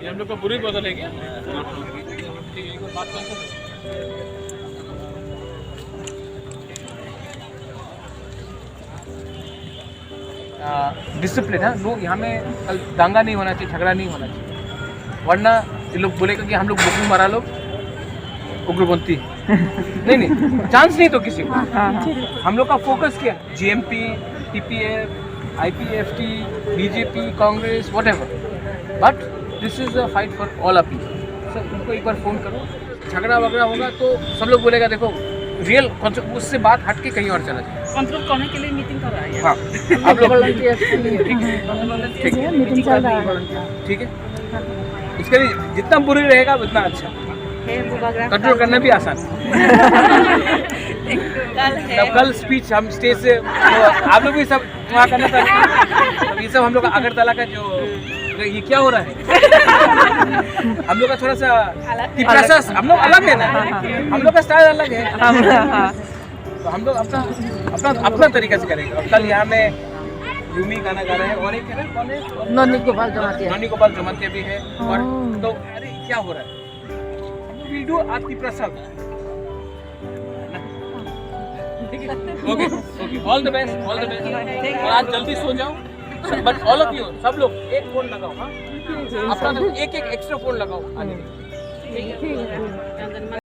ये हम लोग का पूरी बदल है क्या? ठीक है, बात करते हैं। डिसिप्लिन है लोग यहाँ में, कल दंगा नहीं होना चाहिए, झगड़ा नहीं होना चाहिए, वरना ये लोग बोलेगा कि हम लोग बुकिंग मारा लोग उग्रपंथी नहीं चांस नहीं तो किसी को। हम लोग का फोकस क्या, GMP, TPF, IPFT, BJP, Congress, whatever, but this is a fight for all of people. Sir उनको एक बार फ़ोन करो, झगड़ा वगड़ा होगा तो सब लोग बोलेगा देखो रियल, उससे बात हट के कहीं और चला जाए। कंट्रोल करने के लिए मीटिंग कर रहा है। हाँ, आप लोग मीटिंग चल रहा है। ठीक है, इसके लिए जितना बुरी रहेगा उतना अच्छा, कंट्रोल करना भी आसान है। कल स्पीच हम स्टेज से तो आप लोग भी सब वहाँ करना था, ये सब हम लोग अगरतला का जो ये क्या हो रहा है, हम लोग का थोड़ा सा प्रोसेस हम लोग अलग है ना, हम लोग का स्टाइल अलग है, तो हम लोग अपना अपना अपना तरीका से करेंगे। और कल यहाँ में यूमी गाना गा रहे हैं और एक कौन है, नौनी गोपाल जमातिया भी है। और तो अरे क्या हो रहा है, will do Aarti Prasad. Okay okay, all the best, all the best. और आज जल्दी सो जाओ, बट ऑल ऑफ यू, सब लोग एक फोन लगाओ, हाँ अपना एक एक्स्ट्रा फोन लगाओ आने के लिए।